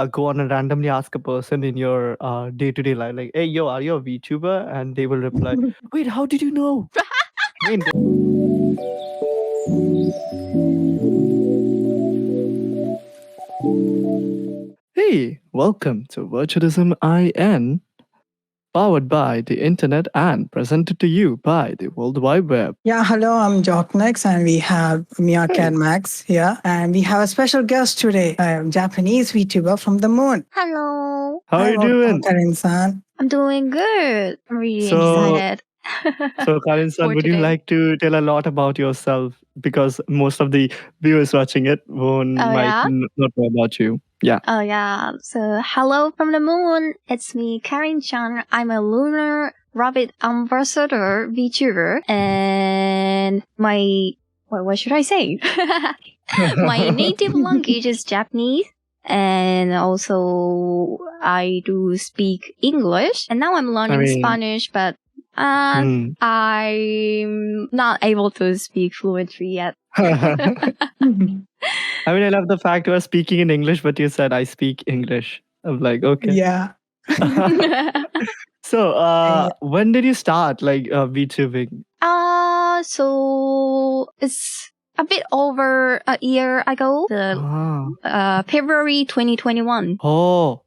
go on and randomly ask a person in your day-to-day life, like, "Hey, yo, are you a VTuber?" And they will reply, "Wait, how did you know?" I mean, hey, welcome to Virtualism IN, powered by the internet and presented to you by the World Wide Web. Yeah, hello, I'm JoqniX and we have Hey, MeowcatMax here. And we have a special guest today, a Japanese Vtuber from the moon. Hello. how are you Welcome, doing? Karin-san. I'm doing good. I'm really So, excited so Karin-san, for would you today. like to tell a lot about yourself? Because most of the viewers watching it might Yeah? not know about you. Yeah. Oh, yeah. So, hello from the moon. It's me, Karin-chan. I'm a lunar rabbit ambassador VTuber. And what should I say? My native language is Japanese. And also, I do speak English. And now I'm learning mean- Spanish, but Hmm. I'm not able to speak fluently yet. I mean, I love the fact you are speaking in English, but you said I speak English. I'm like, okay. Yeah. So, when did you start VTubing? So it's a bit over a year ago, February 2021. Oh,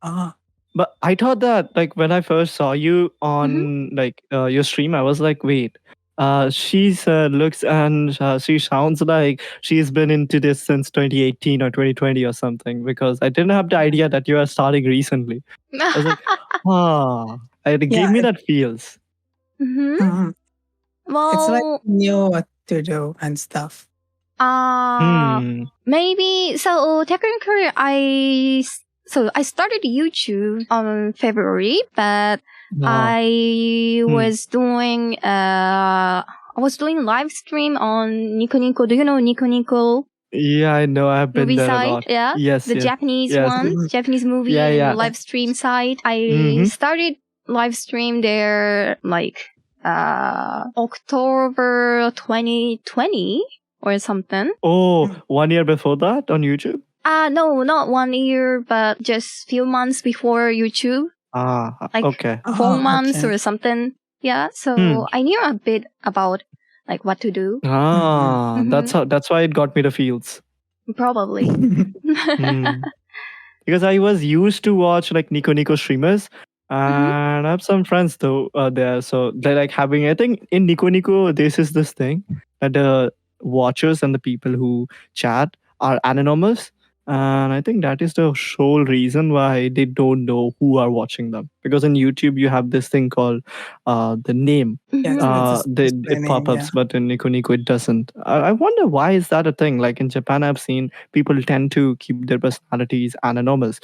Ah, but I thought that when I first saw you on your stream, I was like, wait, she looks and she sounds like she's been into this since 2018 or 2020 or something, because I didn't have the idea that you are starting recently. I was like, it gave Yeah, me that feels. Mhm. mhm. It's like Well, you knew what to do and stuff. maybe so technically I started YouTube on February, but No. I was doing live stream on Nico Nico. Do you know Nico Nico? Yeah, I know. I've been Movie there a site, lot. yeah, Yes, the yes. Japanese Yes. one, Japanese movie Yeah, yeah. live stream site. I Mhm. started live stream there October 2020 or something. Oh, 1 year before that on YouTube? No, not 1 year, but just few months before YouTube, like Okay. 4 months okay. or something. Yeah, so I knew a bit about what to do. That's why it got me the feels. Probably. Because I was used to watch Nico Nico streamers, and I have some friends though there. So they're having, I think in Nico Nico, this is this thing that the watchers and the people who chat are anonymous. And I think that is the sole reason why they don't know who are watching them. Because in YouTube, you have this thing called the name. Yes, that's a It display name, pop-ups, yeah. but in Nico Nico, it doesn't. I wonder why is that a thing? Like in Japan, I've seen people tend to keep their personalities anonymous.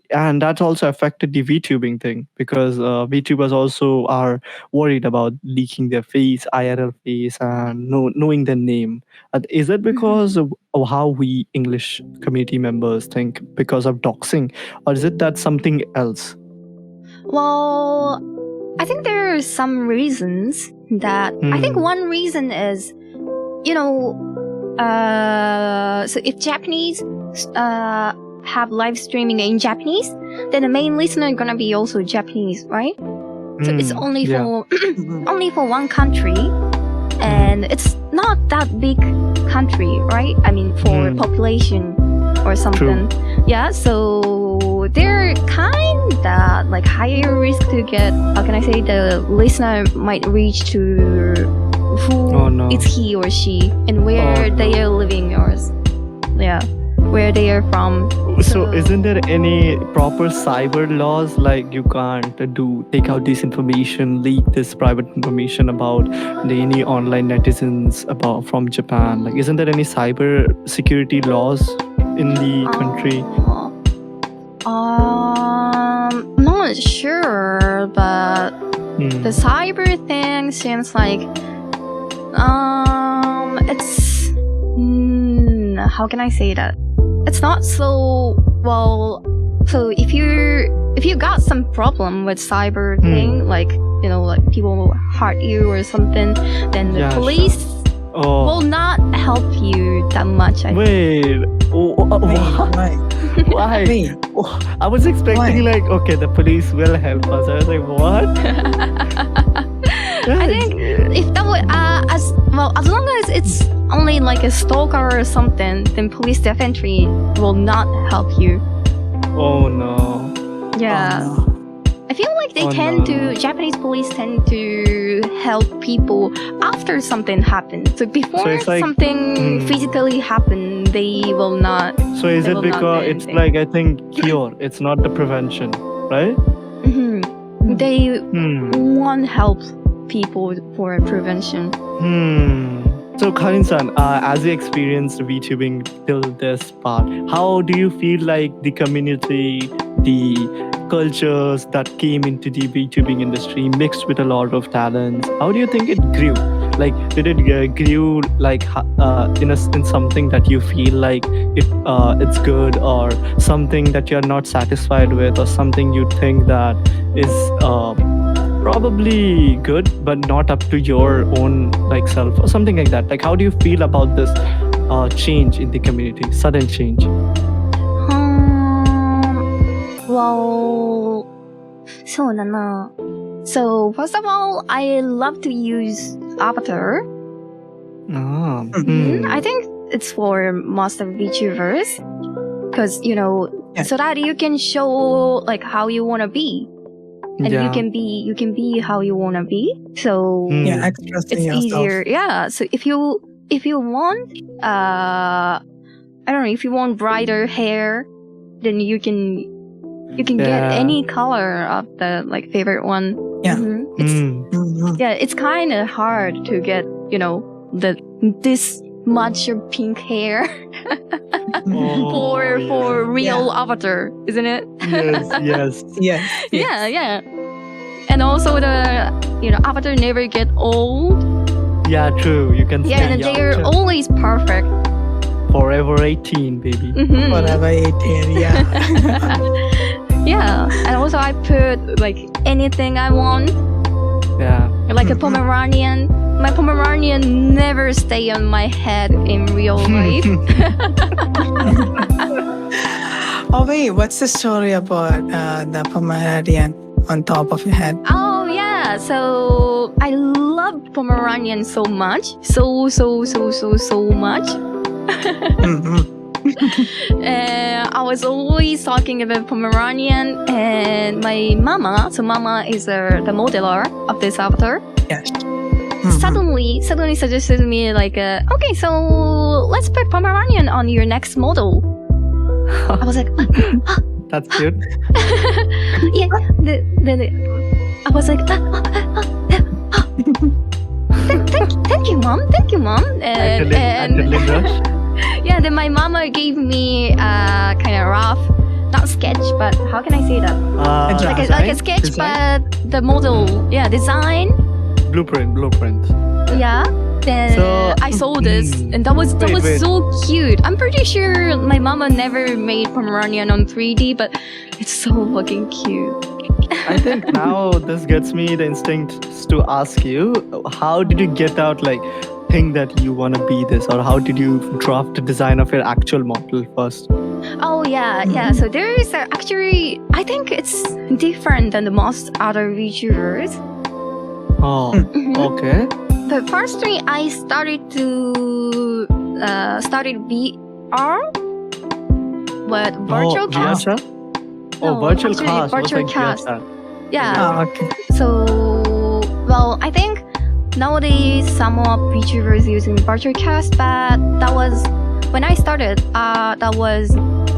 And that's also affected the VTubing thing, because VTubers also are worried about leaking their face, IRL face, and knowing their name. Is it because of how we English community members think because of doxing, or is it that something else? Well, I think there are some reasons that I think one reason is, so if Japanese have live streaming in Japanese, then the main listener is gonna be also Japanese, right? So it's only for only for one country, and it's not that big country, right? I mean, for population or something. Yeah, so they're kinda higher risk to get, how can I say, the listener might reach to who it's he or she and where they are living, or where they are from. So isn't there any proper cyber laws, like you can't take out this information, leak this private information about any online netizens from Japan? Like, isn't there any cyber security laws in the country? Not sure, but the cyber thing seems like it's how can I say that? It's not so well. So if you got some problem with cyber thing, like people hurt you or something, then the police will not help you that much. I think. Wait. Right. Why? Wait, Oh, I was expecting Why? like, okay, the police will help us. I was like, what? I think if that would as long as it's only like a stalker or something, then police definitely will not help you. Oh no. Yeah. Oh, no. I feel like they Oh, tend no. to Japanese police tend to help people after something happens. So before it's like- something physically happened, they will not. So is They it will not do because it's anything. like, I think, cure? It's not the prevention, right? Mhm. They Hmm. won't help people for prevention. So Karin-san, as you experienced VTubing till this part, how do you feel like the community, the cultures that came into the VTubing industry mixed with a lot of talents? How do you think it grew? Like, did it grew like in something that you feel like it's good, or something that you're not satisfied with, or something you think that is probably good but not up to your own like self, or something like that? Like, how do you feel about this change in the community, sudden change? Well, そうだな. So first of all, I love to use Avatar. Ah, I think it's for most of VTubers, because Yeah. so that you can show like how you want to be, and yeah. you can be how you want to be. So Yeah, expressing it's yourself. easier. Yeah. So if you want I don't know, if you want brighter hair, then you can get Yeah. any color of the like favorite one. Yeah. It's Mhm. yeah, it's kind of hard to get this much of pink hair Oh, for real Avatar, isn't it? yes, yes. Yes. Yeah. And also the Avatar never get old. Yeah, true. You can Yeah, stay and young they're till always perfect. forever 18, baby. Mhm. Whatever 18, yeah. Yeah, and also I put like anything I want, Yeah. like a Pomeranian. My Pomeranian never stay on my head in real life. Oh, wait, what's the story about the Pomeranian on top of your head? Oh yeah, so I love Pomeranian so much, so much. Mhm. And I was always talking about Pomeranian, and my mama. So mama is the modeler of this avatar. Yes. Suddenly suggested me like, okay, so let's put Pomeranian on your next model. I was like, That's cute. yeah. I was like, thank you, mom. And Adrenaline rush. yeah, then my mama gave me kind of rough, not sketch, but how can I say that? Like a sketch, Design? but the model, design. Blueprint. Yeah. Then So- I saw this, and that was Wait. so cute. I'm pretty sure my mama never made Pomeranian on 3D, but it's so fucking cute. I think now this gets me the instinct to ask you, how did you get out like think that you want to be this, or how did you draft the design of your actual model first? Oh yeah. So there is actually, I think it's different than the most other VTubers. Oh, Mhm. okay. But firstly, I started VR with virtual cast. VRChat? Oh, No, virtual actually, cast. What's virtual like cast. VRChat? Yeah. Oh, okay. So, well, I think nowadays some of VTubers using virtual cast, but that was when I started. That was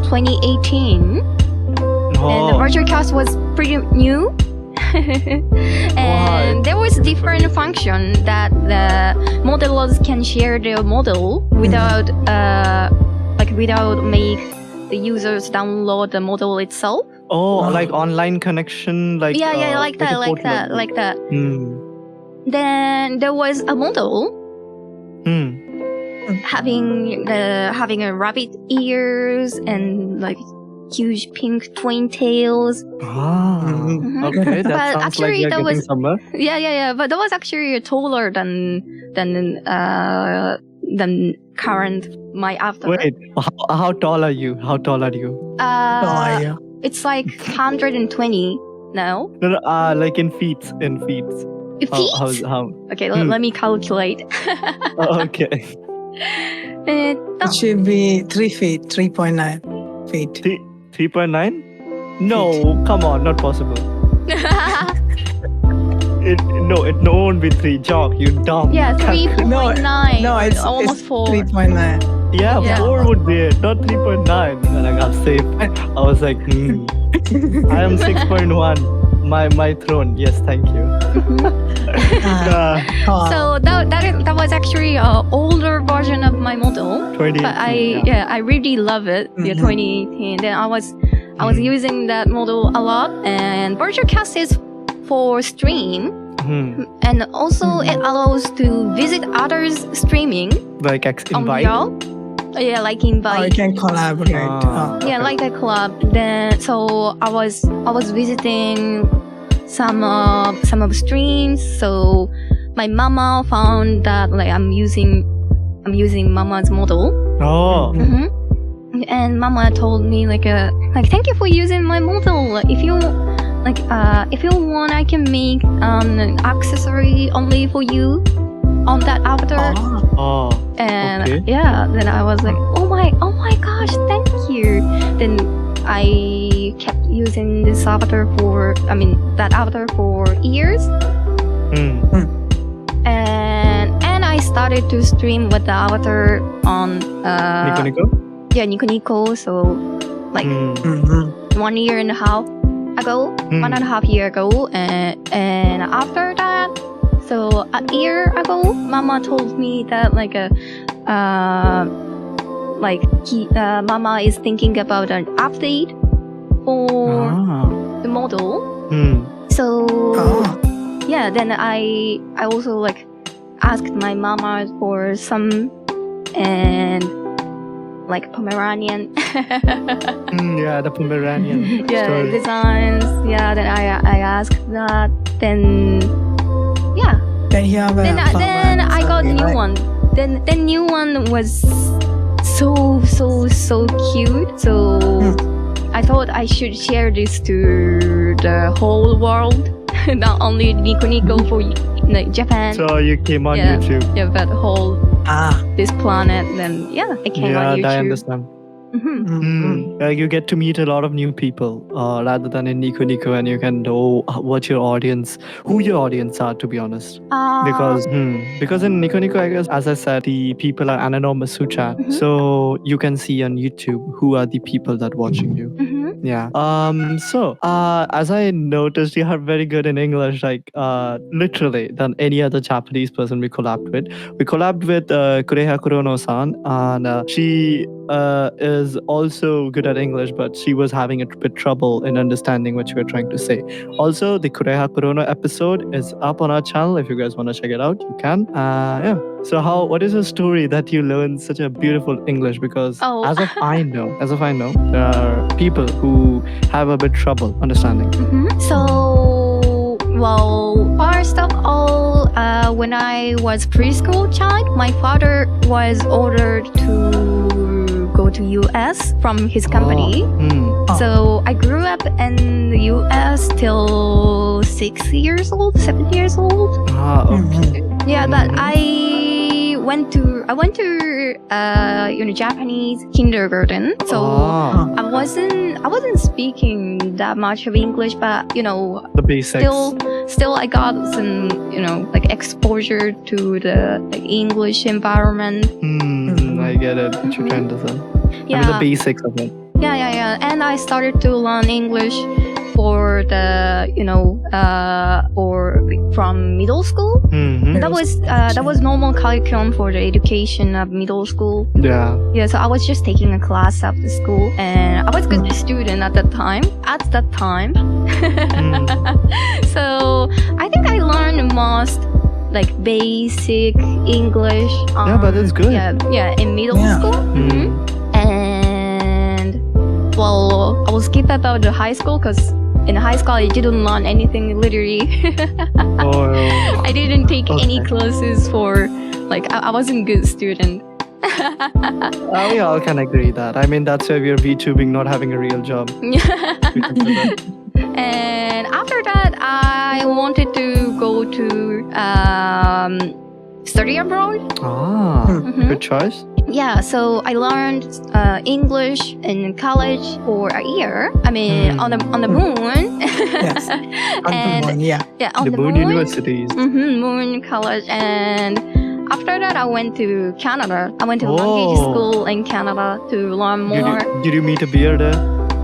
2018, and the Oh, virtual cast was pretty new. And there was different function that the modelers can share their model without without make the users download the model itself. like online connection, like Yeah, like a that, portal. like that. Hmm. Then there was a model Hmm. having a rabbit ears and like huge pink twin tails. Ah, Mhm. okay. That But sounds like actually you're that getting was- somewhere. Yeah. But that was actually taller than Karin, my avatar. Wait, how tall are you? How tall are you? It's like 120 now. No, like in feet. Feet? How? Okay, let me calculate. Okay. It should be 3 feet, 3.9 feet. 3.9? No, come on, not possible. It won't be 3. Jock, you dumb. Yeah, 3.9. No, it's almost 4. 3.9. Yeah, 4 would be it, not 3.9. And I got safe. I was like, I am 6.1. My throne. Yes, thank you. So that was actually an older version of my model. 2018. But I really love it. Yeah, 2018. Then I was using that model a lot, and Virtualcast is for stream, and also it allows to visit others streaming. Like invite. Yeah, like invite. Oh, you can collaborate. Yeah, like a collab. Then so I was visiting some of streams. So my mama found that like I'm using mama's model. Oh. And mama told me like thank you for using my model. If you want, I can make an accessory only for you on that avatar. And then I was like, oh my gosh, thank you. Then I kept using this avatar that avatar for years. And I started to stream with the avatar on Nico Nico? Yeah, Nico Nico. So like 1 year and a half ago, 1.5 years ago, and after that, so a year ago, Mama told me that Mama is thinking about an update for the model. So yeah, then I also like asked my mama for some and like Pomeranian. Yeah, the Pomeranian. Yeah, designs. Yeah, then I asked that. Then yeah. Then you have then I got new one. Then the new one was so cute. So I thought I should share this to the whole world, not only Nico Nico for like Japan. So you came on YouTube. Yeah, but whole this planet. Then I came on YouTube. Yeah, I understand. You get to meet a lot of new people rather than in Nico Nico, and you can know who your audience are, to be honest. Because in Nico Nico, I guess, as I said, the people are anonymous who chat, so you can see on YouTube who are the people that watching you. Yeah. So as I noticed, you are very good in English, like literally than any other Japanese person we collabed with. We collabed with Kureha Kurono-san, and she is also good at English, but she was having a bit trouble in understanding what you were trying to say. Also, the Kureha Kurono episode is up on our channel. If you guys want to check it out, you can. Yeah. So what is the story that you learned such a beautiful English? Because as of I know, there are people who have a bit trouble understanding. So, well, first of all, when I was preschool child, my father was ordered to go to US from his company. So I grew up in the US till 7 years old. Okay. Yeah, but I went to Japanese kindergarten. So I wasn't speaking that much of English, but the basics. Still I got some like exposure to the English environment. I get it. What you're trying to say. Yeah. I mean, the basics of it. Yeah. And I started to learn English for the or from middle school. That was normal curriculum for the education of middle school. Yeah. So I was just taking a class after school, and I was a good student at that time. So I think I learned most like basic English. But that's good. Yeah, in middle school. And well, I will skip about the high school because in high school I didn't learn anything literally. I didn't take any classes for I wasn't a good student. We all can agree that. I mean, that's why we're VTubing, not having a real job. And after that, I wanted to go to study abroad. Good choice. Yeah, so I learned English in college for a year. I mean, on the moon. Yes. And On the moon, yeah. yeah, on The moon universities. Moon college. And after that, I went to Canada. I went to language school in Canada to learn more. Did you meet a bear there?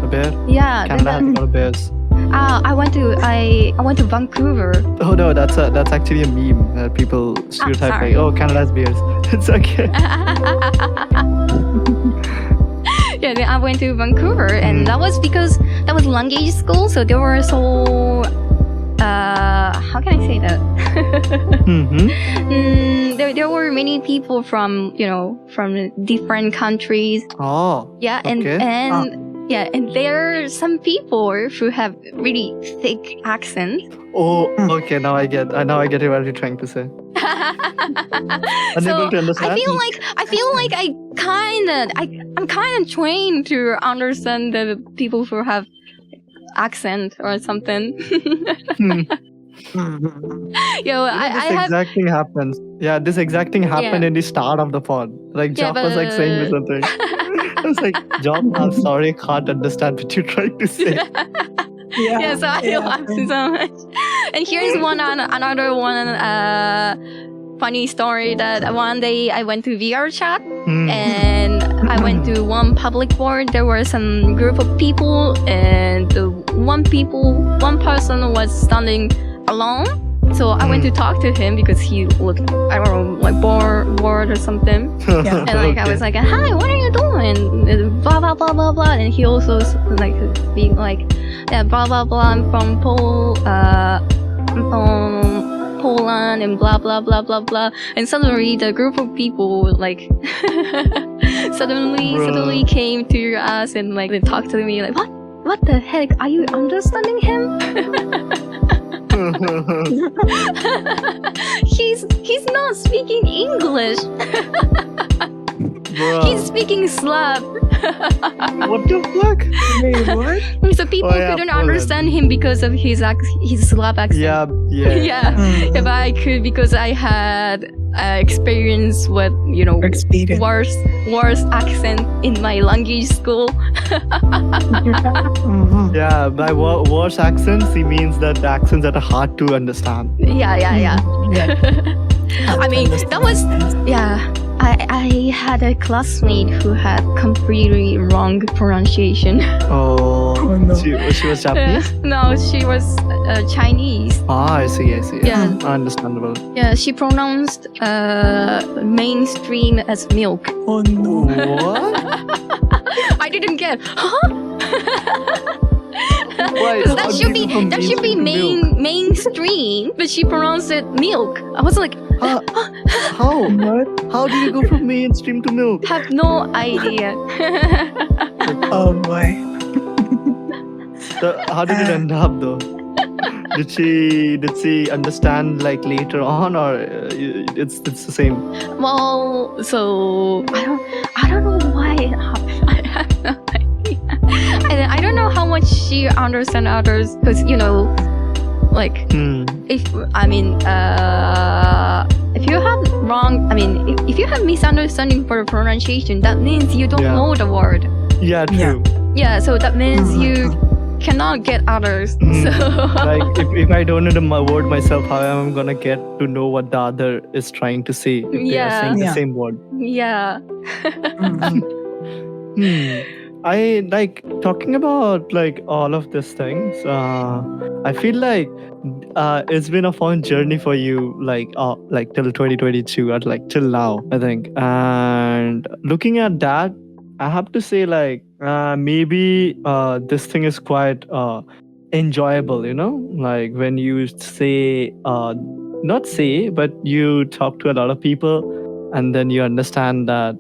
A bear? Yeah. Canada has a lot of bears. I went to Vancouver. Oh no, that's actually a meme that people stereotype sorry. like, oh, Canada has bears. It's okay. Yeah, then I went to Vancouver, and that was because that was language school, so there were so how can I say that? There were many people from from different countries. Oh. Yeah, okay. Yeah, and there are some people who have really thick accents. Oh, okay. Now I get what you're trying to say. Unable to understand. I feel like I'm kind of trained to understand the people who have accent or something. This exact thing happens. Yeah, this exact thing happened in the start of the pod. Like Job was like saying me something. I was like, Job, I'm sorry, I can't understand what you're trying to say. Yeah, so I laughed so much. And here's another one funny story that one day I went to VR chat and I went to one public board. There were some group of people and one person was standing alone. So I went to talk to him because he looked, I don't know, like bored or something. Yeah. And like I was like, hi, what are you doing? And blah blah blah blah blah. And he also like being like, yeah, blah blah blah. I'm from Poland and blah blah blah blah blah. And suddenly the group of people like suddenly came to us and like they talked to me like, what the heck? Are you understanding him? He's not speaking English. He's speaking Slav. What the fuck? Wait, what? So people couldn't understand him because of his Slav accent. Yeah. But I could because I had experience with worst accent in my language school. Yeah, by worse accents, he means that the accents that are hard to understand. Yeah. I mean, that was I had a classmate who had completely wrong pronunciation. Oh no. She was Japanese? No, she was Chinese. I see. Yeah. Understandable. Yeah, she pronounced mainstream as milk. Oh no. What? I didn't get, huh? Why? That should be mainstream, but she pronounced it milk. I was like, how? What? How do you go from mainstream to milk? have no idea. Oh boy. So how did it end up though? Did she understand like later on, or it's the same? Well, so I don't know why it happened. I have no idea. I don't know how much she understands others because like if you have misunderstanding for the pronunciation, that means you don't know the word. Yeah, true. Yeah, so that means you cannot get others. So like if I don't know the word myself, how am I gonna get to know what the other is trying to say if they are saying the same word? Yeah. I like talking about like all of these things. I feel like it's been a fun journey for you, like till 2022 or like till now, I think. And looking at that, I have to say like maybe this thing is quite enjoyable, like when you but you talk to a lot of people and then you understand that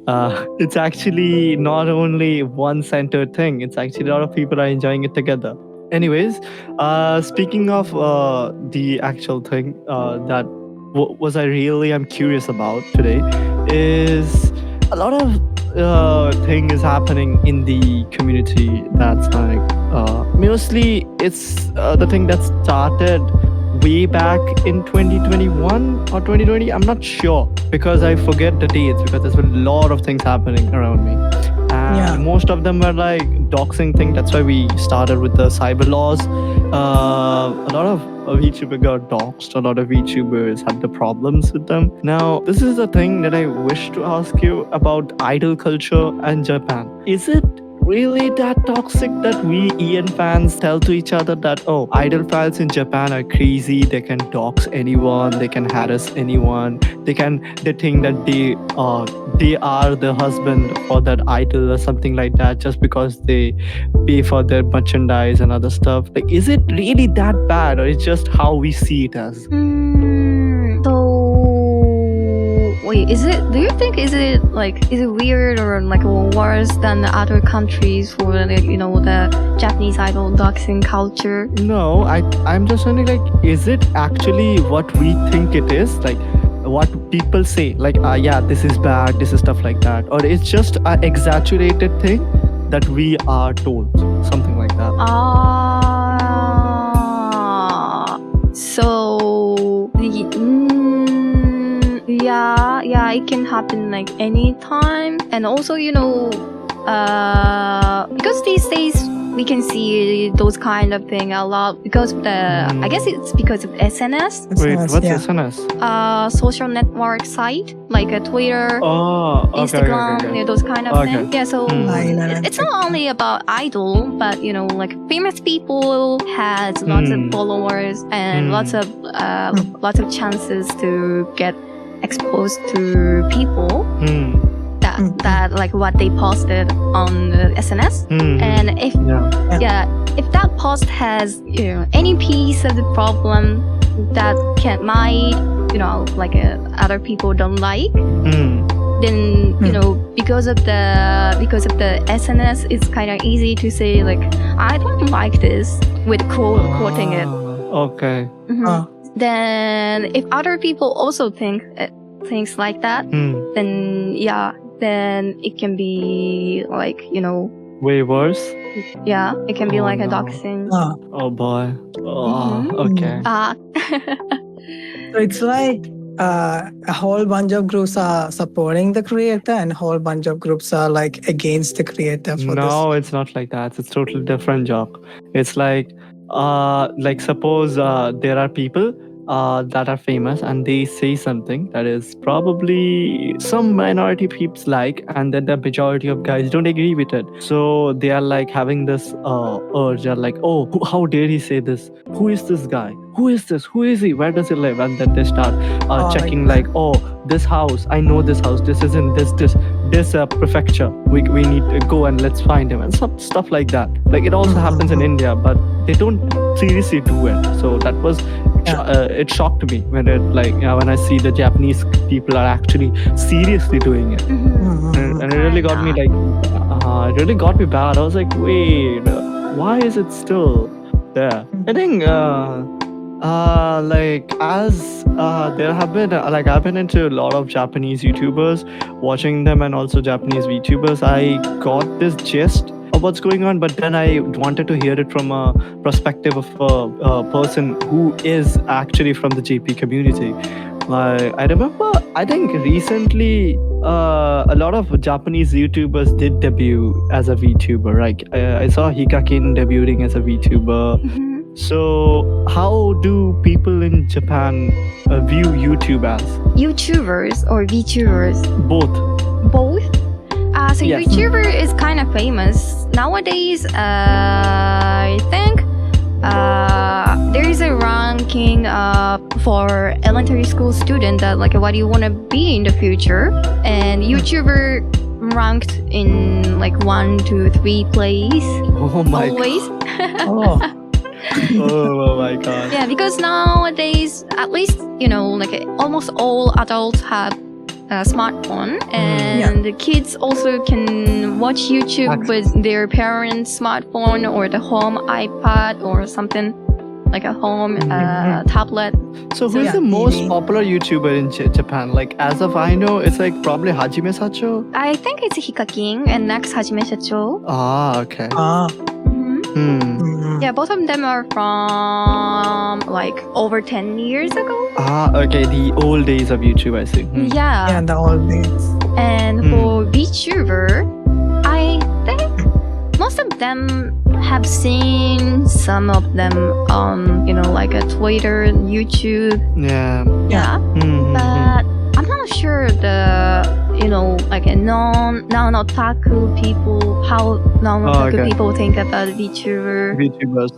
it's actually not only one centered thing, it's actually a lot of people are enjoying it together. Anyways, speaking of the actual thing that I'm curious about today is a lot of thing is happening in the community that's like mostly it's the thing that started way back in 2021 or 2020. I'm not sure because I forget the dates because there's been a lot of things happening around me. And most of them were like doxing thing. That's why we started with the cyber laws. A lot of VTubers got doxed. A lot of VTubers had the problems with them. Now, this is the thing that I wish to ask you about idol culture and Japan. Is it really that toxic that we EN fans tell to each other that, oh, idol fans in Japan are crazy, they can dox anyone, they can harass anyone, they think that they are the husband for that idol or something like that just because they pay for their merchandise and other stuff. Like, is it really that bad, or it's just how we see it as? Wait, do you think is it weird or like worse than the other countries for the Japanese idol doxing culture? No, I'm just wondering, like, is it actually what we think it is? Like, what people say, like, yeah, this is bad, this is stuff like that, or it's just an exaggerated thing that we are told, something like that. Yeah, it can happen like anytime. And also, because these days we can see those kind of thing a lot because of the, I guess it's because of SNS. Wait, what's SNS? Social network site like a Twitter, Instagram, okay. Those kind of things. Yeah, so it's not Okay. only about idol, but like famous people has lots of followers and lots of chances to get exposed to people that like what they posted on the SNS. And if if that post has any piece of the problem that might like other people don't like, then because of the SNS, it's kind of easy to say like, I don't like this with quoting it. Okay. Then if other people also think things like that, then it can be like way worse. Yeah, it can be like a no. doxing. Oh boy. Okay. So it's like a whole bunch of groups are supporting the creator and a whole bunch of groups are like against the creator for this. No, it's not like that. It's totally different, Jock. It's like suppose there are people that are famous and they say something that is probably some minority peeps like, and then the majority of guys don't agree with it. So they are like having this urge. They're like, oh, how dare he say this? Who is this guy? Who is this? Who is he? Where does he live? And then they start checking like, oh, this house, I know this house. This is in this prefecture. We need to go and let's find him and stuff like that. Like, it also happens in India, but they don't seriously do it. So that was it shocked me when when I see the Japanese people are actually seriously doing it. And it really got me it really got me bad. I was like, wait, why is it still there? I think there have been I've been into a lot of Japanese YouTubers, watching them, and also Japanese VTubers. I got this gist of what's going on, but then I wanted to hear it from a perspective of a person who is actually from the JP community. I remember, I think recently a lot of Japanese YouTubers did debut as a VTuber. Like I saw Hikakin debuting as a VTuber. So how do people in Japan view YouTube as? YouTubers or VTubers? Both. So Yes. YouTuber is kind of famous nowadays. I think there is a ranking for elementary school student that like what do you want to be in the future, and YouTuber ranked in like 1 to 3 place. Oh my always. God. Oh my God. Yeah, because nowadays, at least like almost all adults have a smartphone, and the kids also can watch YouTube with their parents' smartphone or the home iPad or something. like a home tablet. So who's yeah, the most TV. popular YouTuber in Japan? Like as of I know, it's like probably Hajime Sacho. I think it's Hikakin and next Hajime Shacho. Ah, okay. Yeah, both of them are from like over 10 years ago. Ah, okay. The old days of YouTube, I see. Yeah. Yeah, the old days. And for VTuber, I think most of them have seen some of them on, like a Twitter, YouTube. Yeah. Yeah. But I'm not sure like a non-otaku people, how non-otaku people think about VTuber. VTubers.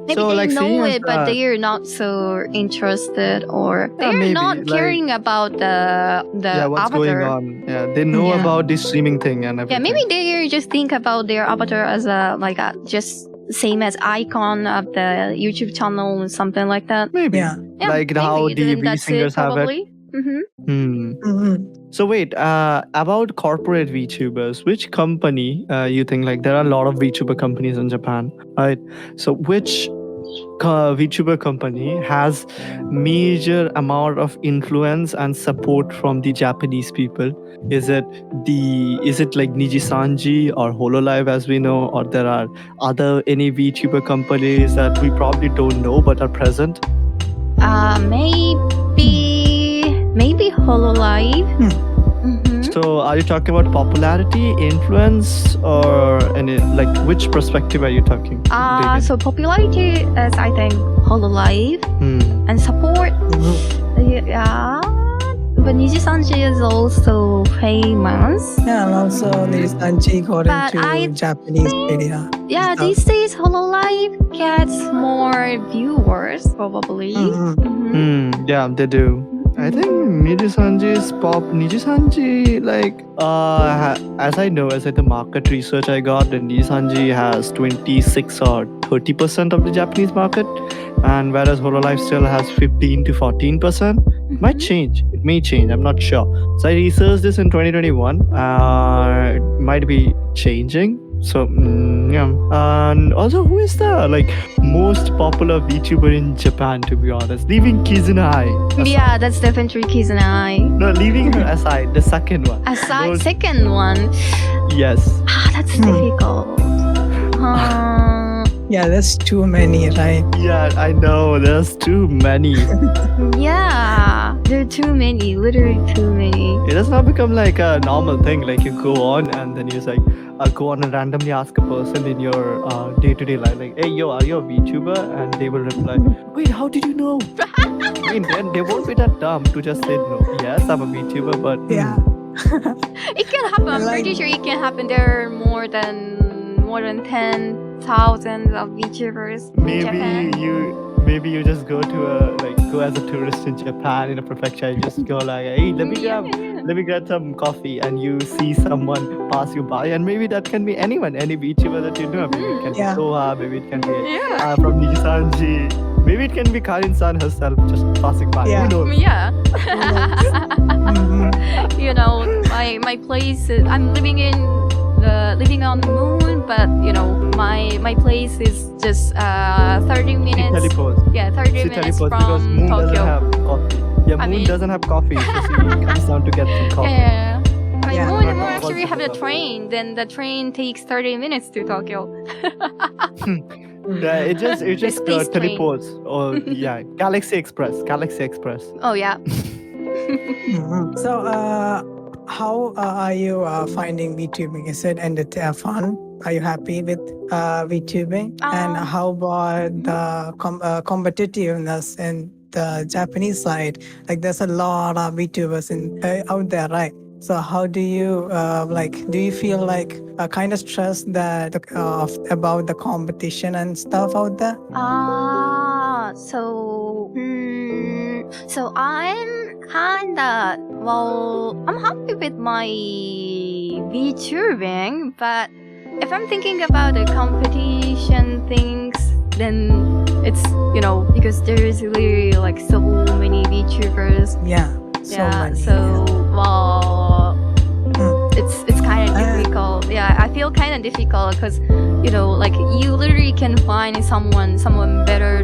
Maybe So, they like, seeing know as it, but that- they are not so interested, or Yeah, they're maybe, not like- caring about the what's avatar. going on? Yeah, they know Yeah. about this streaming thing and Yeah, everything. maybe they just think about their avatar as a just same as icon of the YouTube channel or something like that. Maybe. Yeah. Yeah, Like how maybe, the then V that's singers have it. probably. So wait, about corporate VTubers, which company you think, like there are a lot of VTuber companies in Japan, right? So which VTuber company has major amount of influence and support from the Japanese people? Is it like Nijisanji or Hololive as we know, or there are other any VTuber companies that we probably don't know but are present? Maybe Hololive. So are you talking about popularity, influence, or any, like which perspective are you talking? So popularity is, I think, Hololive, and support. Yeah, but Nijisanji is also famous. Yeah, and also Nijisanji got But into Japanese media. Yeah, these days Hololive gets more viewers probably. Yeah, they do. I think Nijisanji's pop. Nijisanji, like, as I know, as the market research I got, then Nijisanji has 26 or 30% of the Japanese market, and whereas Hololive still has 15 to 14%. It might change. It may change. I'm not sure. So I researched this in 2021. It might be changing. So yeah, and also who is the most popular VTuber in Japan? To be honest, leaving Kizunai. Yeah, that's definitely Kizunai. No, leaving her aside, the second one. Those- Second one. Yes. That's difficult. Yeah, there's too many, right? Yeah, I know. There's too many. Yeah, there are too many. Literally too many. It does not become like a normal thing. Like you go on and then you go on and randomly ask a person in your day-to-day life, like, "Hey, yo, are you a VTuber?" And they will reply, "Wait, how did you know?" I mean, then they won't be that dumb to just say no. Yes, I'm a VTuber, but Yeah. It can happen. I'm Like- pretty sure it can happen. There are more than 10,000 of VTubers in Japan. maybe you just go as a tourist in Japan in a prefecture. You just go like, "Hey, let me grab some coffee," and you see someone pass you by, and maybe that can be anyone, any VTuber that you know. Maybe it can Yeah. be Soha, maybe it can be Yeah. from Nijisanji, maybe it can be Karin-san herself just passing by. Yeah. Who knows? Yeah. Mhm. My place. I'm living on the moon, but my place is just 30 She minutes. teleports. Yeah, 30 She minutes teleports because from Moon doesn't Tokyo. have coffee. Yeah, I Moon mean- doesn't have coffee, so she comes down to get some coffee. Yeah. I mean, Yeah. Moon Not actually have a possible. train. Then the train takes 30 minutes to Tokyo. Yeah, it just space train. teleports. Or yeah, Galaxy Express. Oh yeah. So, how are you finding VTubing? Is it fun? Are you happy with VTubing? And how about the competitiveness in the Japanese side? Like, there's a lot of VTubers out there, right? So, how do you do you feel like kind of stressed that about the competition and stuff out there? So I'm kinda, I'm happy with my VTubing, but if I'm thinking about the competition things, then it's, because there is really so many VTubers. Yeah, so many. So, it's kind of difficult. Yeah, I feel kind of difficult because like you literally can find someone better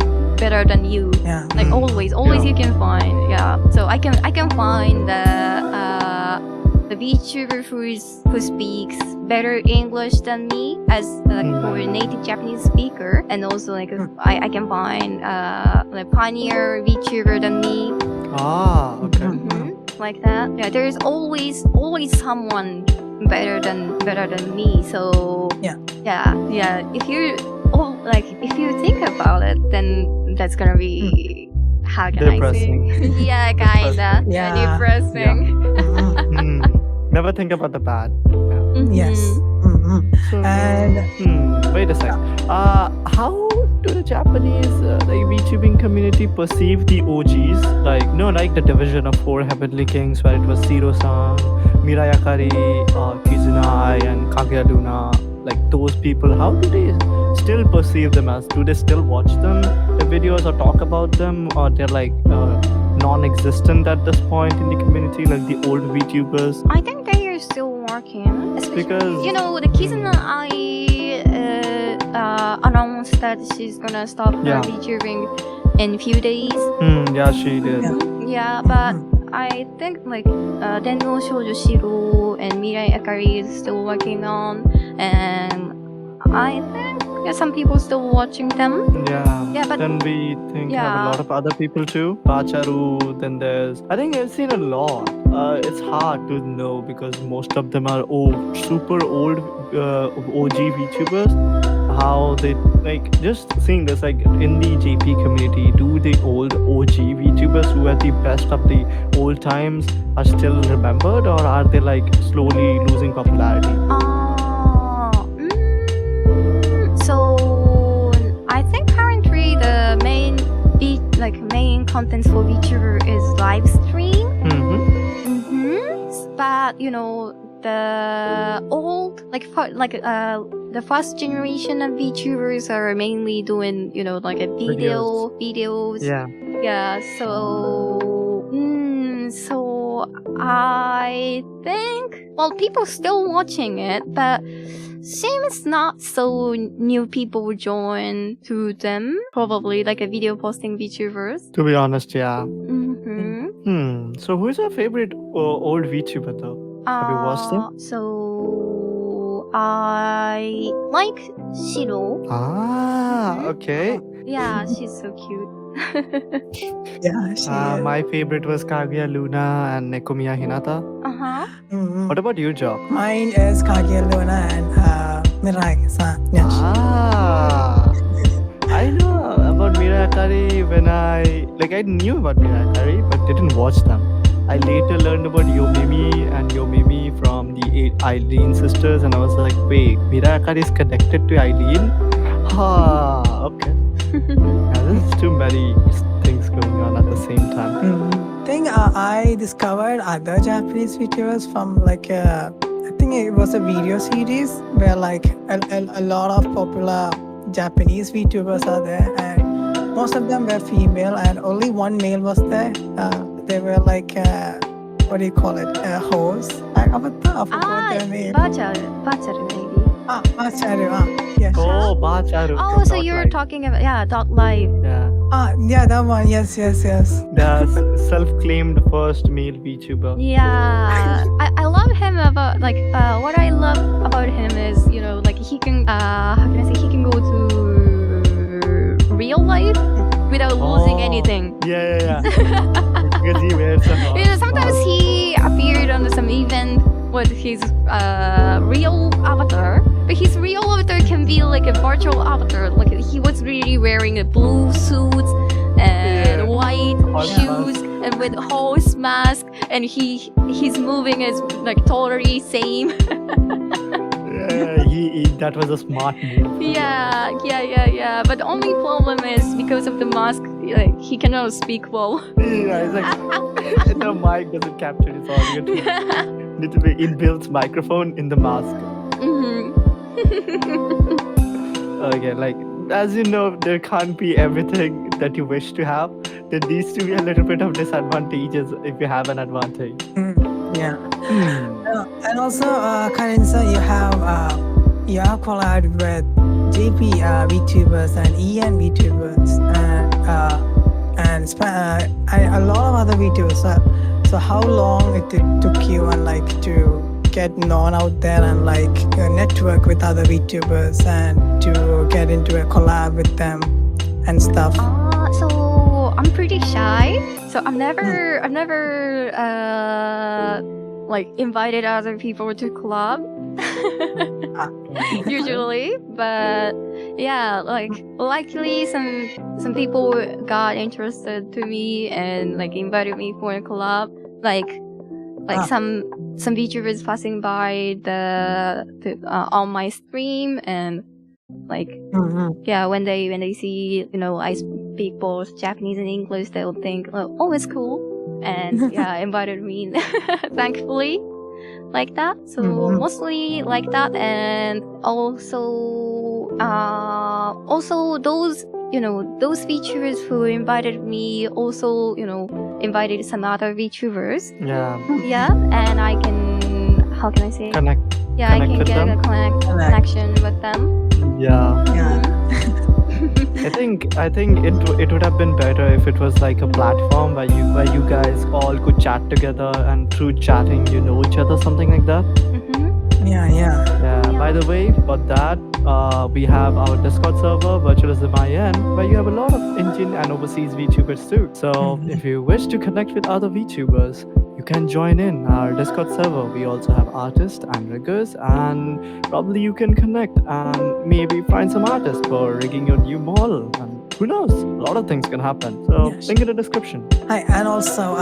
than you. Yeah. Like always you can find. Yeah. So I can find the VTuber who speaks better English than me as for a native Japanese speaker, and also like I can find like pioneer VTuber than me. Ah, okay. Like that. Yeah, there's always someone better than me. So yeah. If you think about it, then that's gonna be how can depressing. I say? Yeah, kinda. Yeah. Depressing. Never think about the bad. Yes. So, And wait a sec. How do the Japanese like VTubing community perceive the OGs? Like the division of 4 Heavenly Kings, where it was Zero-san, Mirayakari, Kizunai, and Kaguya Luna. Like those people, how do they still perceive them as? Do they still watch them, the videos, or talk about them, or they're like non-existent at this point in the community, like the old VTubers? I think they are still working, especially Because the Kizuna announced that she's gonna stop her VTubing in a few days. Yeah, she did. Yeah, but I think like Denno Shoujo Shiro and Mirai Akari is still working on, and I think some people still watching them. Yeah, but then we think have a lot of other people too. Bacharu, then there's... I think I've seen a lot. It's hard to know because most of them are super old OG VTubers. How they, like, just seeing this, like, in the JP community, do the old OG VTubers who are the best of the old times are still remembered, or are they, like, slowly losing popularity? So I think currently the main contents for VTuber is live stream. But the old the first generation of VTubers are mainly doing like a videos. Yeah. So I think people still watching it, but seems not so new people join to them. Probably like a video posting VTubers. To be honest, yeah. So who's your favorite old VTuber though? Have you watched them? So I like Shiro. Okay. Yeah, she's so cute. yeah, she is. My favorite was Kaguya Luna and Nekomiya Hinata. What about you, Joq? Mine is Kaguya Luna and Mirai-san. Yes. I know about Mirayakari when I knew about Mirayakari but didn't watch them. I later learned about Yomimi and Yomimi from the Eileen sisters, and I was like, wait, Mirayakari is connected to Eileen? Okay. There's too many things going on at the same time. I think I discovered other Japanese VTubers from I think it was a video series where a lot of popular Japanese VTubers are there, and most of them were female and only one male was there. They were what do you call it? Hosts. I forgot their name. Bacharu maybe. Bacharu. Yeah. Oh, Bacharu. Oh, so you're talking about Dot Live. Yeah. Yeah, that one. Yes. The self-claimed first male VTuber. Yeah, I love him about what I love about him is he can how can I say, he can go to real life without losing anything. Yeah. Because he wears a sometimes he appeared on some event with his real avatar, but his real avatar can be like a virtual avatar. Like he was really wearing a blue suit and white shoes and with horse mask, and his moving is like totally same. That was a smart move. Yeah. But the only problem is because of the mask, he cannot speak well. Yeah, it's like the mic doesn't capture his audio. Need to be inbuilt microphone in the mask. Okay, as you know, there can't be everything that you wish to have. There needs to be a little bit of disadvantages if you have an advantage. Yeah. Hmm. And also, Karin, sir, you have collabed with JP Vtubers and EN Vtubers and a lot of other Vtubers. So how long it took you and like to get known out there and like network with other Vtubers and to get into a collab with them and stuff? So I'm pretty shy. So I've never like invited other people to collab. Usually, but yeah, like likely some people got interested to me and like invited me for a collab. Like some VTubers passing by on my stream and like yeah, when they see I speak both Japanese and English, they'll think oh it's cool, and yeah, invited me thankfully like that. So mostly like that, and also those those VTubers who invited me also invited some other VTubers. Yeah, and I can, how can I say, Connect. Yeah, I can with get them. a connection with them. Yeah. Yeah. I think it would have been better if it was like a platform where you guys all could chat together and through chatting you know each other, something like that. Yeah. Yeah. By the way, for that we have our Discord server, Virtualism IN, where you have a lot of Indian and overseas VTubers too. So if you wish to connect with other VTubers, you can join in our Discord server. We also have artists and riggers, and probably you can connect and maybe find some artists for rigging your new model. And who knows? A lot of things can happen. So Yes. link in the description. Hi, and also,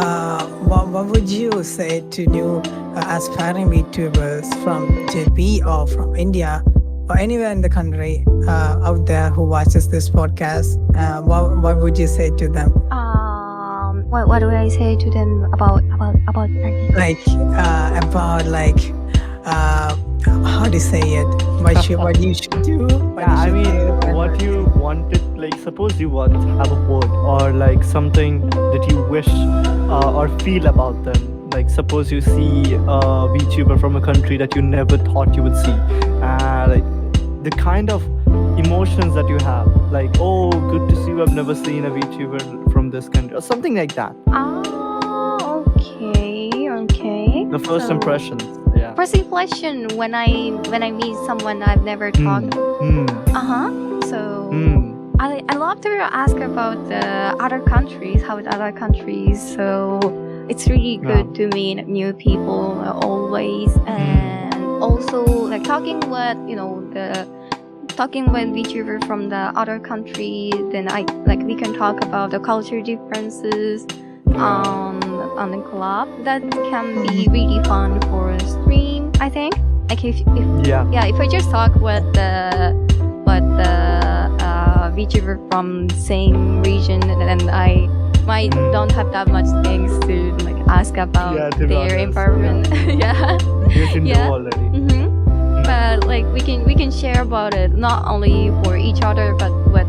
what would you say to new aspiring VTubers from JP or from India or anywhere in the country out there who watches this podcast? What would you say to them? What do I say to them about Like about like how to say it? What you should do? What you wanted, like suppose you want to have a word or like something that you wish or feel about them. Like suppose you see a VTuber from a country that you never thought you would see, like the kind of emotions that you have, like oh good to see you, I've never seen a VTuber from this country or something like that. Okay. The first So, impressions. Yeah. First impression when I meet someone I've never talked. So I love to ask about the other countries, how the other countries. So it's really good to meet new people always, and also like talking with VTuber from the other country. Then we can talk about the culture differences on the collab. That can be really fun for a stream, I think. Like if I just talk with the VTuber from same region, then I might don't have that much things to like ask about their environment. You should know already. But like we can share about it not only for each other but with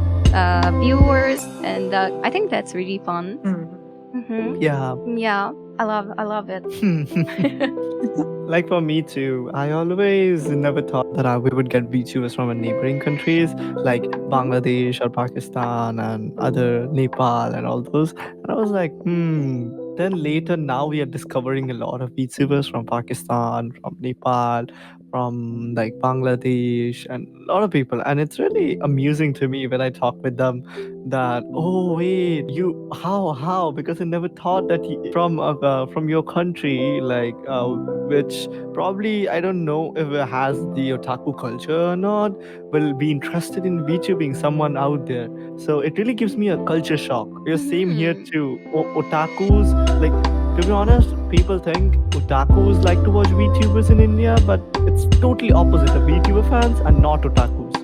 viewers, and I think that's really fun. Yeah, I love it. Like for me too, I always never thought that we would get VTubers from neighboring countries like Bangladesh or Pakistan and other Nepal and all those. And I was like, Then later, now we are discovering a lot of VTubers from Pakistan, from Nepal, from like Bangladesh, and a lot of people. And it's really amusing to me when I talk with them that wait, you how because I never thought that from your country, like which probably I don't know if it has the otaku culture or not, will be interested in VTubing someone out there. So it really gives me a culture shock. We're same here too. Otakus, like to be honest, people think otakus like to watch VTubers in India, but it's totally opposite. The VTuber fans are not otakus.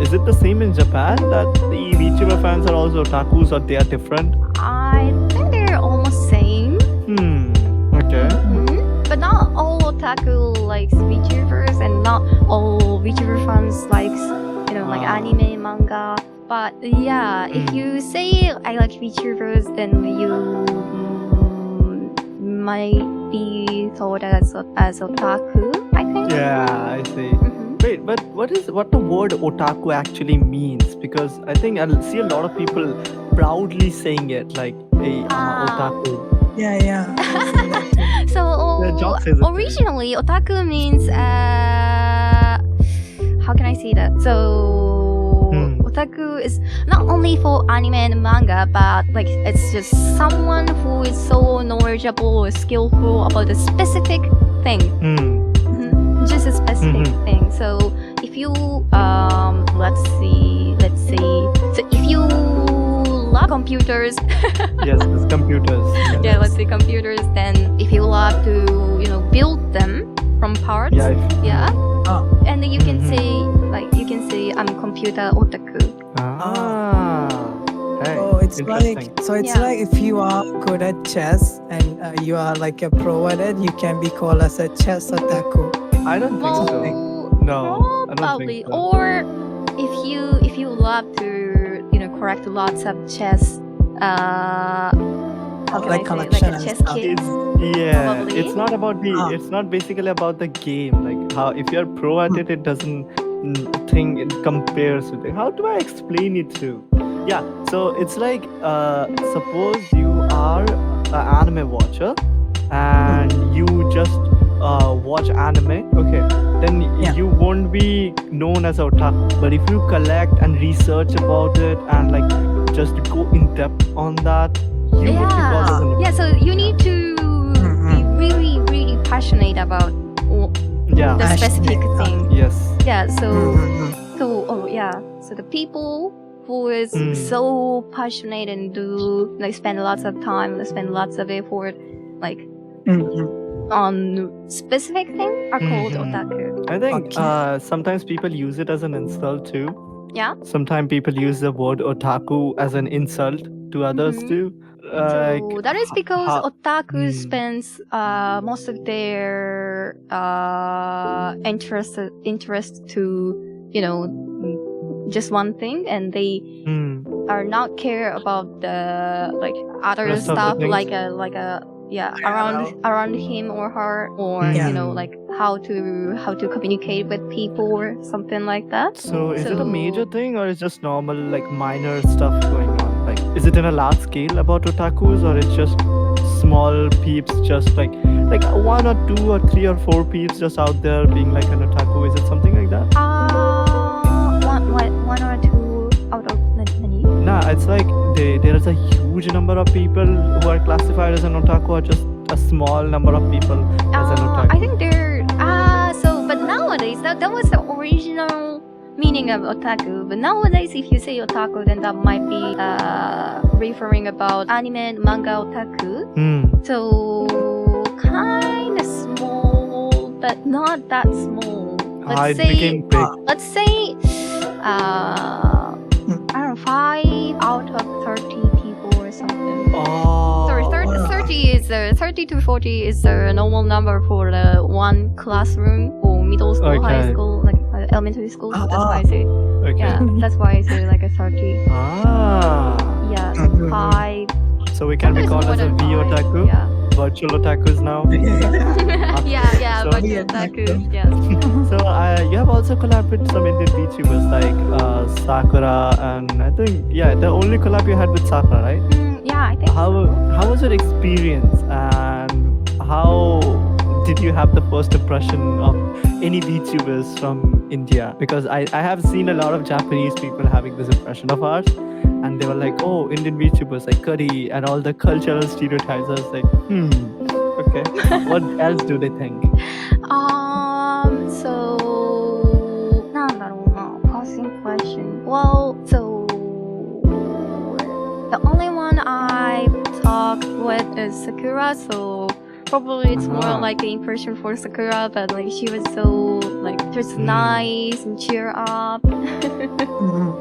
Is it the same in Japan that the VTuber fans are also otakus, or they are different? I think they're almost same. Okay. But not all otaku likes VTubers, and not all VTuber fans likes like anime, manga. But yeah, if you say I like VTubers, then you might be thought as otaku, I think. Yeah, I see. Wait, but what the word otaku actually means? Because I think I'll see a lot of people proudly saying it, like, hey, I'm otaku. Yeah. So Joq says it too. originally, otaku means how can I say that? So otaku is not only for anime and manga, but like it's just someone who is so knowledgeable or skillful about a specific thing. Just a specific thing. So if you let's see. So if you love computers, Yes, it's computers. yeah, let's say computers. Then if you love to build them from parts, yeah. And then you can say I'm computer otaku. Hey, Oh, it's interesting. like if you are good at chess and you are like a pro at it, you can be called as a chess otaku. I don't think so. No, I don't Probably. think so. Or if you love to correct lots of chess, how can Like I say, collection like a and chess stuff. kit? Probably. It's not about it's not basically about the game. Like how if you're pro at it, it doesn't think it compares with it. How do I explain it to? Yeah, so it's like suppose you are an anime watcher and you just watch anime, okay, then you won't be known as otaku. But if you collect and research about it and like just go in depth on that, you would be called as an otaku. Yeah, so you need to be really, really passionate about the specific thing. Yes. Yeah, so the people who is so passionate and do spend lots of time, spend lots of effort, like on specific thing are called otaku. I think sometimes people use it as an insult too. Yeah. Sometimes people use the word otaku as an insult to others too. So that is because otaku spends most of their interest to just one thing, and they are not care about the other Rest of the stuff things. like a around him or her, or like how to communicate with people or something like that. So is it a major thing or is just normal like minor stuff going on? Like is it in a large scale about otakus or it's just small peeps, just like 1 or 2 or 3 or 4 peeps just out there being like an otaku? Is it something like that? One or two out of many. Nah, it's like there is a huge number of people who are classified as an otaku, or just a small number of people as an otaku. I think they're but nowadays that was the original meaning of otaku. But nowadays, if you say otaku, then that might be referring about anime and manga otaku. So kind of small, but not that small. It became big. Let's say I don't know, 5 out of 30 people or something. Sorry, 30 to 40 is the normal number for the one classroom or middle school, high school, like elementary school. So that's why I say, that's why I say like a 30. Yeah, 5. So we can be called as a V otaku. Yeah. Virtual otakus now. Yeah, So- virtual otaku. Yes. So you have also collabed with some Indian VTubers like Sakura, and I think the only collab you had with Sakura, right? Yeah, I think. How was your experience, and how did you have the first impression of any VTubers from India? Because I have seen a lot of Japanese people having this impression of ours, and they were like, oh, Indian VTubers like curry and all the cultural stereotypes. I was like, okay. What else do they think? So, なんだろうな, passing question. Well, so the only one I talked with is Sakura, so probably it's more like an impression for Sakura, but like she was so like just nice and cheer up.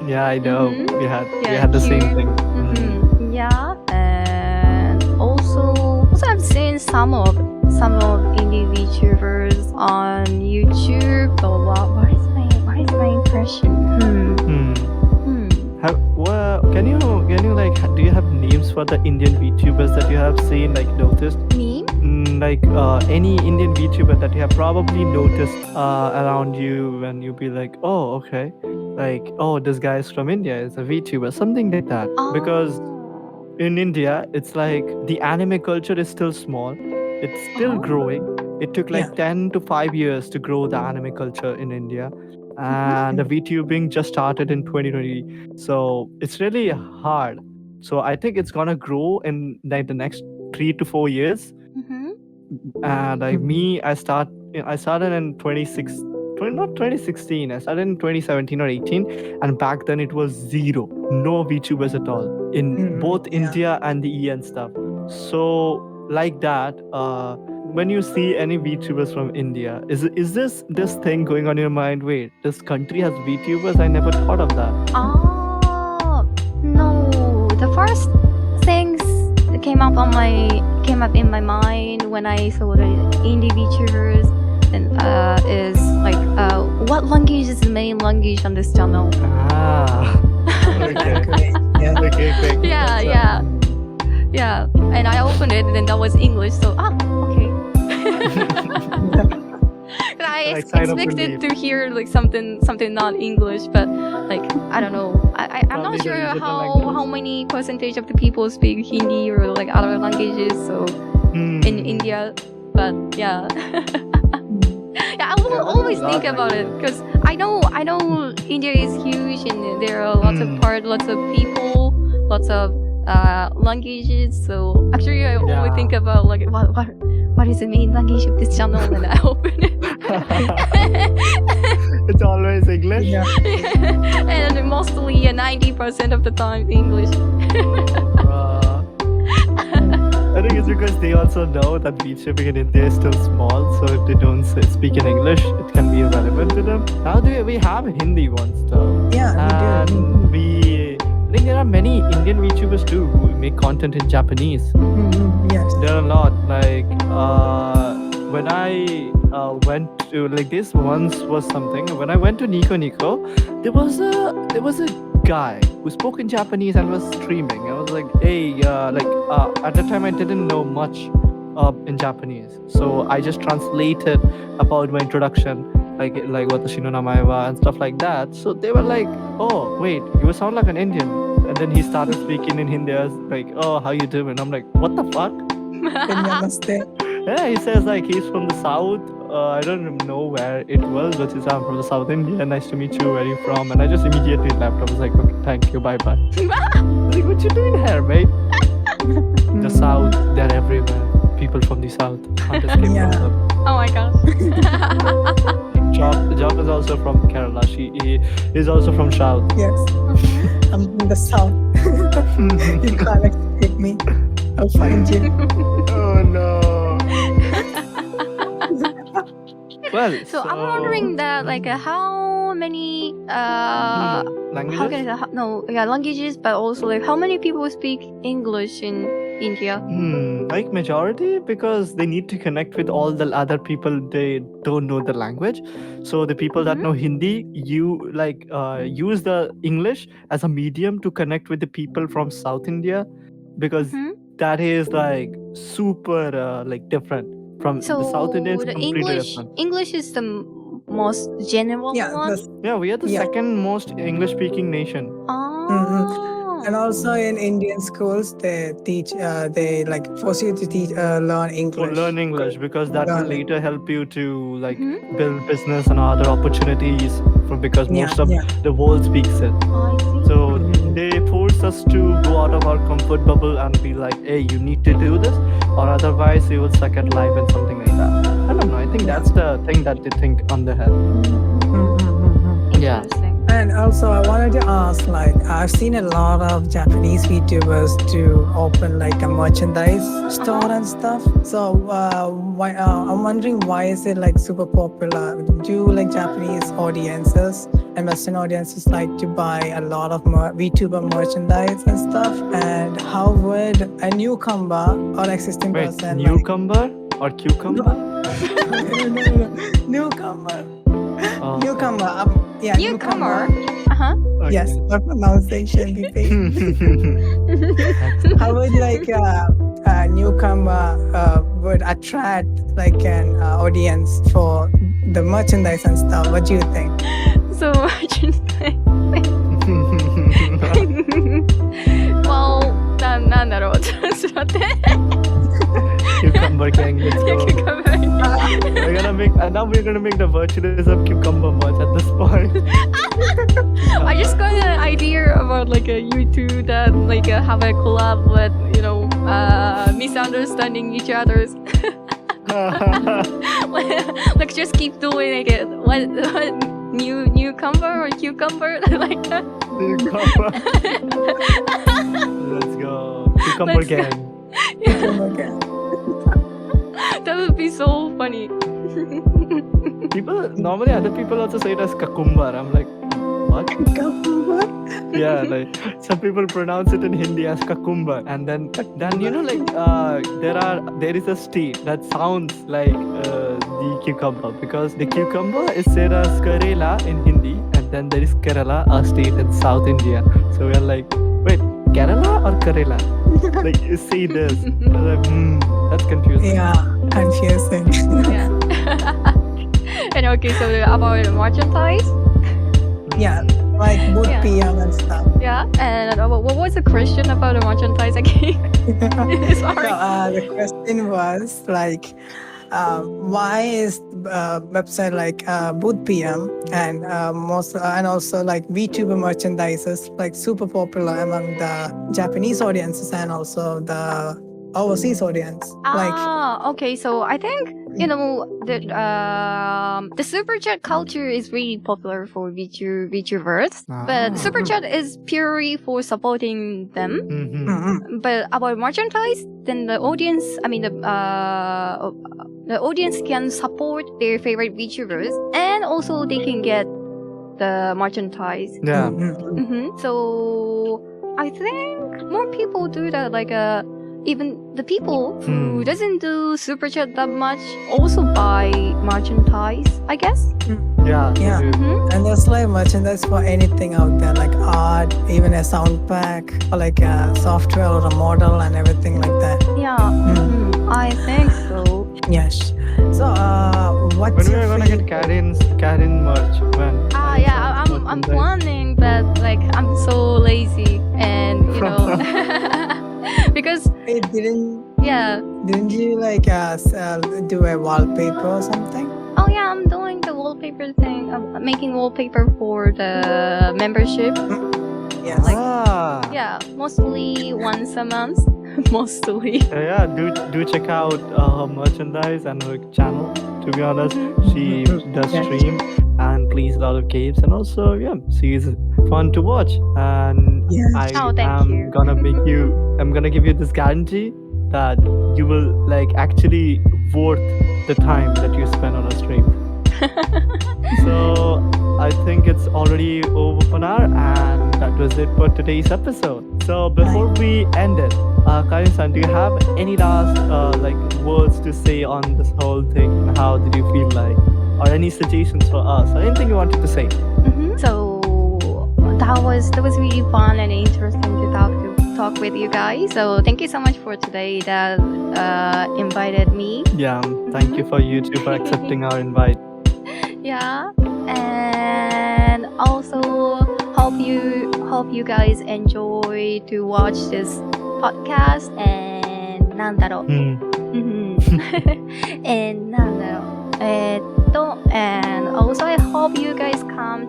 Yeah, I know. We Yeah, had the same cute. thing. Yeah, and also I've seen some of indie VTubers on YouTube. So what is my impression? Can you like do you have names for the Indian VTubers that you have seen, like noticed? Me? in like any Indian VTuber that you have probably noticed around you, and you'll be like, oh, okay, like, oh, this guy is from India, is a VTuber, something like that. Because in India, it's like the anime culture is still small, it's still growing. It took like 10 to 5 years to grow the anime culture in India. And the VTubing just started in 2020. So it's really hard. So I think it's gonna grow in like the next 3 to 4 years. And like me, I started in 2016. I started in 2017 or 18, and back then it was zero, no VTubers at all in both India and the EN stuff. So like that, when you see any VTubers from India, is this thing going on in your mind? Wait, this country has VTubers? I never thought of that. No. The first things that came up in my mind when I saw the indie VTubers and is like what language is the main language on this channel? Okay. Okay. Yeah. And I opened it, and then that was English. So okay. I expected to hear like something not English, but like I don't know. I'm not sure how many percentage of the people speak Hindi or like other languages. So in India, but yeah. Yeah, I will always think about it because I know India is huge and there are lots of people, lots of languages. So actually, I always think about like what is the main language of this channel, and I open it. It's always English. Yeah. And mostly 90% of the time English. I think it's because they also know that VTubing in India is still small, so if they don't speak in English, it can be irrelevant to them. Now we have Hindi ones though. Yeah, and I think there are many Indian VTubers too who make content in Japanese. Yes. There are a lot. Like when I went to like this once was something. When I went to Nico, there was a guy who spoke in Japanese and was streaming. I was like, hey, at the time I didn't know much in Japanese, so I just translated about my introduction, like watashi no namae wa and stuff like that. So they were like, oh wait, you sound like an Indian. And then he started speaking in Hindi. I was like, oh, how you doing? I'm like, what the fuck? Namaste. Yeah, he says like he's from the south. I don't know where it was, but he said, I'm from the South India. Nice to meet you. Where are you from? And I just immediately left. I was like, okay, thank you, bye bye. Like, what you doing here, mate? The South, they're everywhere. People from the South can't escape from them. Oh my gosh. Joq is also from Kerala. He is also from South. Yes. I'm from the South. You can't escape me. I'll find you. Oh no. Well, so I'm wondering that like how many languages? how can I say, languages, but also like how many people speak English in India? Like majority, because they need to connect with all the other people. They don't know the language, so the people that know Hindi, use the English as a medium to connect with the people from South India, because that is like super different from the South Indians. The completely different. English is the most general one. Yeah, we are the second most English-speaking nation. And also in Indian schools, they teach, they like force you to learn English. To learn English, because that will later help you to build business and other opportunities. Because most of the world speaks it. So they force us to go out of our comfort bubble and be like, hey, you need to do this, or otherwise you will suck at life and something like that. I don't know. I think that's the thing that they think on the head. Yeah. And also, I wanted to ask, I've seen a lot of Japanese VTubers to open a merchandise store and stuff. So, I'm wondering, why is it super popular? Do Japanese audiences and Western audiences like to buy a lot of VTuber merchandise and stuff? And how would a newcomer or existing person? Newcomer or cucumber? No. Newcomer. Newcomer. Newcomer. Okay. Yes, what pronunciation be paid. How would newcomer would attract like an audience for the merchandise and stuff? What do you think? So merchandise. Well, なんだろう。ちょっと待って。Cucumber gang, let's go. Cucumber. Now we're gonna make the virtualism cucumber merch at this point. I just got an idea about like a YouTube that like have a collab with misunderstanding each other's. Like just keep doing like what newcomer or cucumber like Cucumber. Let's go. Cucumber gang. Cucumber gang. That would be so funny. Normally other people also say it as kakumbar. I'm like, what? Cucumber? Yeah, like some people pronounce it in Hindi as kakumbar, and then you know like there is a state that sounds like the cucumber, because the cucumber is said as Karela in Hindi, and then there is Kerala, a state in South India. So we're like, wait, Kerala or Karela? Like you see this, like, that's confusing. Yeah, confusing. Yeah. And okay, so about merchandise. Yeah, like boot Yeah. PM and stuff. Yeah, and what was the question about the merchandise again? Sorry. So the question was like, why is website like Boot PM and and also like VTuber merchandises like super popular among the Japanese audiences and also the overseas audience? Like, Okay. So I think the super chat culture is really popular for VTubers, but super chat is purely for supporting them. But about merchandise, then the audience, the audience can support their favorite VTubers, and also they can get the merchandise. Yeah. So I think more people do that. Like even the people who doesn't do super chat that much also buy merchandise, I guess. Yeah. Yeah. they do. And there's like merchandise for anything out there, like art, even a sound pack, or like a software or a model and everything like that. Yeah, I think so. Yes. So, what's When your we're gonna get Karin merch? When? Yeah, I'm planning, but like I'm so lazy, and because Hey, didn't you like do a wallpaper or something? oh yeah, I'm doing the wallpaper thing. I'm making wallpaper for the membership. Yes. Yeah, mostly once a month. Mostly. Yeah, do check out her merchandise and her channel. To be honest, she does stream and plays a lot of games, and also she's fun to watch. And Yes. Oh, thank I'm you. gonna give you this guarantee that you will like actually worth the time that you spend on a stream. So I think it's already over for now, and that was it for today's episode. So before we end it, Karin-san, do you have any last words to say on this whole thing? How did you feel like, or any suggestions for us, or anything you wanted to say? So that was really fun and interesting to talk with you guys. So thank you so much for today that invited me. Yeah, thank you for YouTube for accepting our invite. Yeah, and also hope you guys enjoy to watch this podcast and なんだろう。and なんだろう。and also I hope you guys come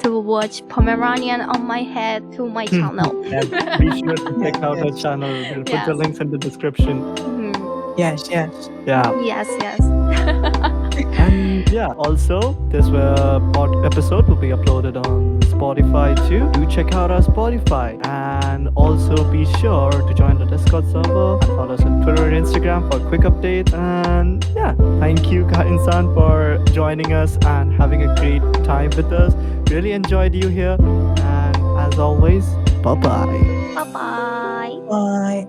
to watch Pomeranian on my head to my channel. And be sure to check out our channel. We'll put the links in the description. Yes. Yeah. Yes. And also this episode will be uploaded on Spotify too. Do check out our Spotify, and also be sure to join the Discord server and follow us on Twitter and Instagram for quick updates. And thank you, Karin-san, for joining us and having a great time with us. Really enjoyed you here, and as always, bye bye. Bye bye. Bye.